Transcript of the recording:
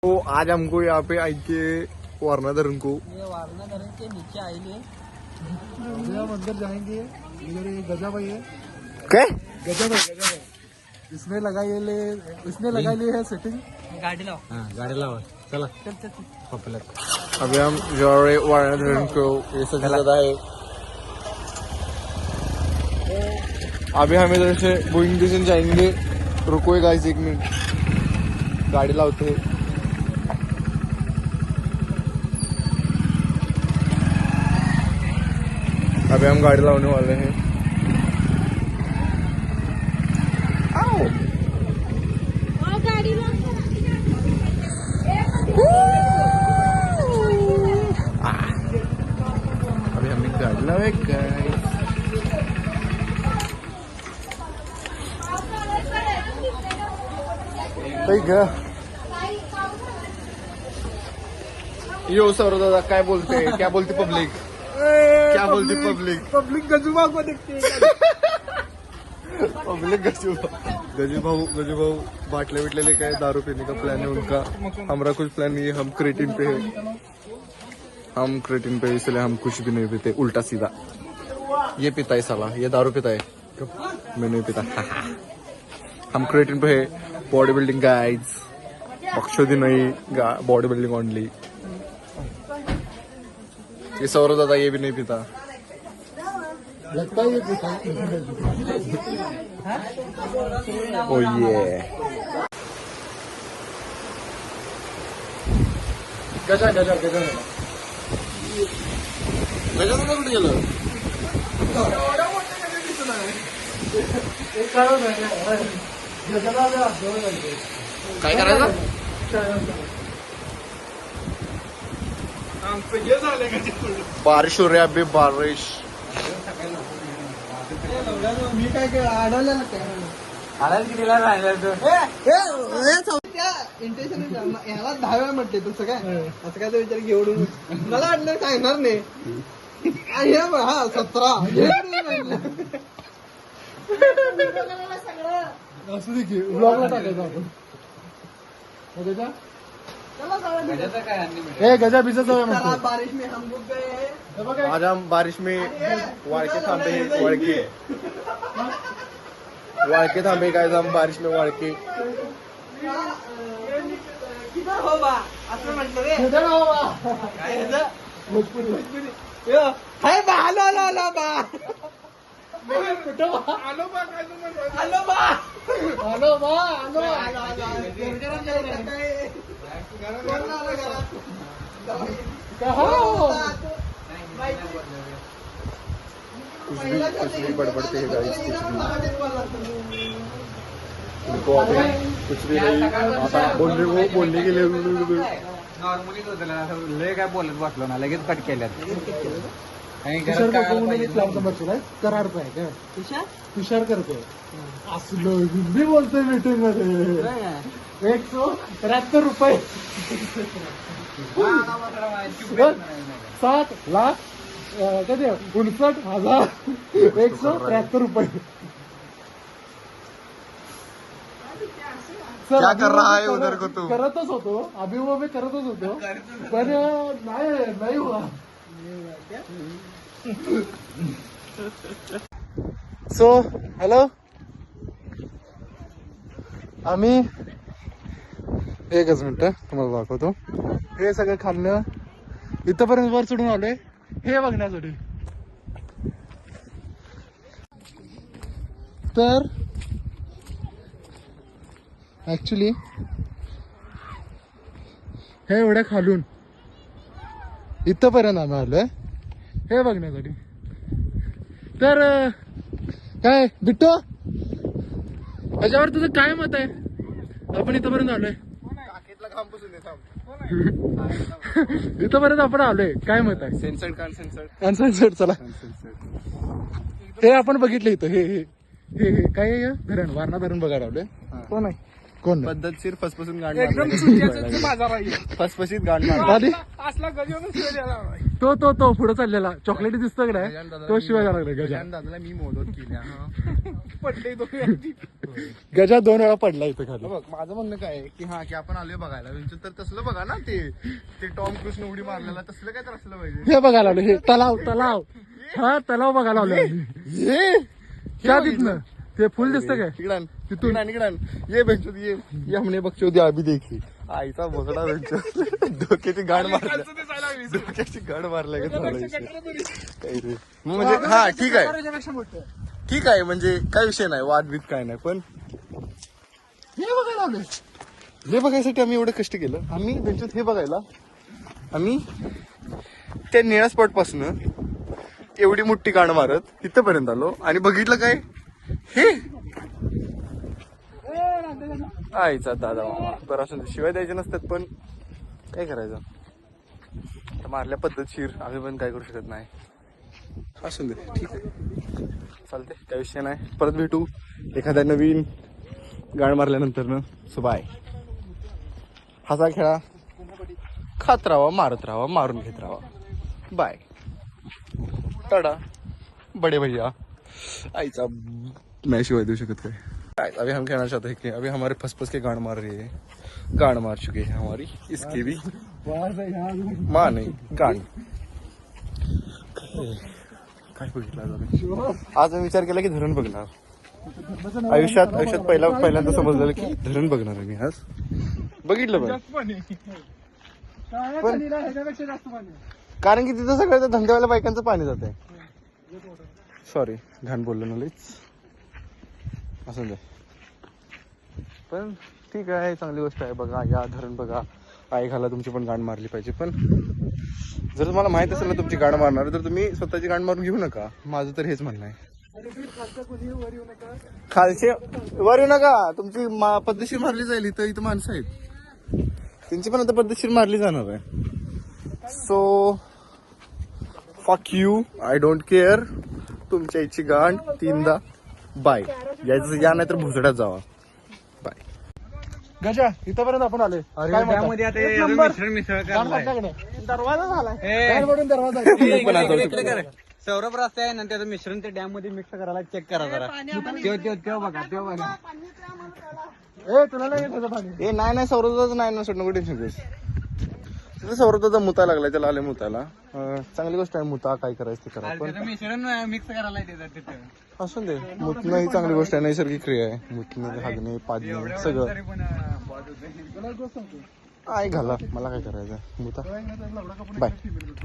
तो आज हमको यहाँ पे आई के वारणा धरण को वारणा धरण के नीचे आएंगे, हम अंदर जाएंगे। इधर ये गजा भाई है, क्या गजा भाई इसने लगाई है सेटिंग। गाड़ी लाओ, गाड़ी लावा, चला चल चल। अभी हम जा रहे वारणा धरण को। ये सबसे ज्यादा है। अभी हम इधर से बोइंग डिजन जाएंगे। रुको गाइस 1 मिनट, गाड़ी लाते हैं। अभी हम गाड़ी लाने वाले हैं। आओ अभी हम गाड़ी लावे गाइस। यो सर दादा काय बोलते, क्या बोलते पब्लिक, क्या बोलती पब्लिक गजूबा को देखते पब्लिक गजू भाऊ बाटले बिटले लेके आए। दारू पीने का प्लान है उनका। हमारा कुछ प्लान नहीं है। हम क्रेटिन पे है, इसलिए हम कुछ भी नहीं पीते, उल्टा सीधा। ये पीता है साला, ये दारू पीता है, मैं नहीं पीता। हम क्रेटिन पे है। बॉडी बिल्डिंग गाइड्स, अक्षोदी नहीं, बॉडी बिल्डिंग ओनली। ये सौरव दादा ये भी नहीं पीता। लगता है ये पीता ओ ये गजा गजा कुठे गेलं? काय करायचं? बारिश हो रही है अभी, बारिश। मी काय आढळलं कितीला राहिलं इंटेन्शन ह्याला 10 वेळा म्हटले तसं काय, असं काय विचार घेऊन मला वाटलं काय येणार नाही। हा 17 असू दे की ब्लॉगला टाकायचं आपण। गजा बिजा बारिश में हम डूब गए हैं। आज हम बारिश में वाळके थांबे हैं, वाळके थांबे काय, हम बारिश में वाळके। हो बा असं म्हटलं रे, हाय बा, आलो आलो आलो बा, आलो बा, आलो बा, आलो बा, आलो कुछ भी बड़बड़ते हैं गाइस, उनको अभी कुछ भी नहीं आता बोलने के लिए। नॉर्मली लय काय बोलत बसलो ना, लगेच कट केल्यात। करार पाय का तुषार करतोय, असलो हिंदी बोलतोय मीटिंग मध्ये। 173 रुपये 7 लाख कधी 59,173 रुपये। क्या कर रहा है उधर को तू? करतच होतो, अभिमुभे करतच होतो, पण नाही हुआ। सो हॅलो, आम्ही 1 मिनिट तुम्हाला दाखवतो। हे सगळं खाल्लं, इथपर्यंत वर चढून आलोय हे बघण्यासाठी। तर ऍक्च्युली हे एवढ्या खालून इथपर्यंत आम्ही आलोय हे बघण्यासाठी। तर काय बिट्टो, ह्याच्यावर तुझं काय मत आहे? आपण इथपर्यंत आलोय, इथपर्यंत आपण आलोय, काय मत आहे? सेन्सर्ड का अनसेन्सर्ड? अनसेन्सर्ड। चला, हे आपण बघितलं इथं, हे हे हे काय आहे? धरण, वारणा धरण बघायला आलोय। कोण आहे? कोण पद्धतशीर फसफसून गांड एकदम चुकीचं बाजार आहे, फसफसीत गांड आधी असला गजवून तो पुढे चाललेला चॉकलेटी दिसतो का नाही तो शिवाय झाला गजा दादाला मी मोदत केल्या पडले तो गजा 2 वेळा पडला इथं खाली. बघ माझं म्हणणं काय आहे की हा की आपण आलोय बघायला तर तसलं बघा ना ते टॉम क्रूज उडी मारलेला तसलं काय तर असलं पाहिजे. हे बघायला आलो हे तलाव हा तलाव बघायला आलो त्या तिथनं ते फुल दिसतं काय तिकडान तिथून आणि इकडान ये बेंचोद ये हमने बघचोदी अभी देखी आईचा बगडा बेंचोद डोक्याची गाड मारल्या डोक्याची गाड मारल्या का काही रे म्हणजे हा ठीक आहे म्हणजे काय विषय नाही वादविद काय नाही पण हे बघायला आलोय हे बघायसाठी आम्ही एवढं कष्ट केलं आम्ही बेंचोद हे बघायला आम्ही त्या निळ्या स्पॉट पासून एवढी मोठी गाण मारत इथपर्यंत आलो आणि बघितलं काय हे आईचा दादा मामा बरं असं शिवाय द्यायचे नसतात पण काय करायचं आता मारल्या पद्धतशीर आम्ही पण काय करू शकत नाही असू दे ठीक आहे चालते काय विषय नाही परत भेटू एखाद्या नवीन गाण मारल्यानंतर न सो बाय हसा खेळा खात राहावा मारत राहावा मारून घेत राहावा बाय टाटा बड़े भैया आईचा मैं शिवाय देऊ शकत काय अभी हम कहना चाहते हैं कि अभी हमारे फसफस के गांड मार रही है गांड मार चुके हैं हमारी इसके भी माँ नहीं गांड काय बघितलं आज मी विचार केला की धरण बघणार आयुष्यात पहिल्यांदा समजलेलं की धरण बघणार आहे मी आज बघितलं पण कारण की तिथं सगळं त्या धंद्यावाल्या बायकांचं पाणी जात आहे सॉरी घाण बोललो ना लईच असं दे पण ठीक आहे चांगली गोष्ट आहे बघा या धरण बघा आई घाला तुमची पण गाण मारली पाहिजे पण जर तुम्हाला माहित असेल ना तुमची गाण मारणार तर तुम्ही स्वतःची गाण मारून घेऊ नका माझं तर हेच म्हणणं आहे खालचे वर येऊ नका तुमची पद्धतशीर मारली जाईल इथं माणसं आहेत त्यांची पण आता पद्धतशीर मारली जाणार आहे सो फक यू आय डोंट केअर तुमच्या इच्छी गाण 3दा बाय यायचं या नाही तर भुसड्यात जावा बाय गजा इथपर्यंत आपण आले त्यामध्ये आता हे मिश्रण मिसळ करलाय. दरवाजा झालाय सौरभ रस्ता आहे ना त्याचं मिश्रण ते डॅम मध्ये मिक्स करायला चेक करा जरा तेव्हा बघा ए तुला नाही येत पाणी ए नाही सौरभचं नाही ना सोडणं टेन्शन घेस तिथे सौरभचा मुता लागलाय त्याला आले मुताला चांगली गोष्ट आहे मुता काय करायचं ते करा पण मिश्रण मिक्स करायला तिथं असून दे मुतणं ही चांगली गोष्ट आहे नैसर्गिक क्रिया आहे मुतणे हागणे पाजणे सगळं आई घाला मला काय करायचं मुता बाय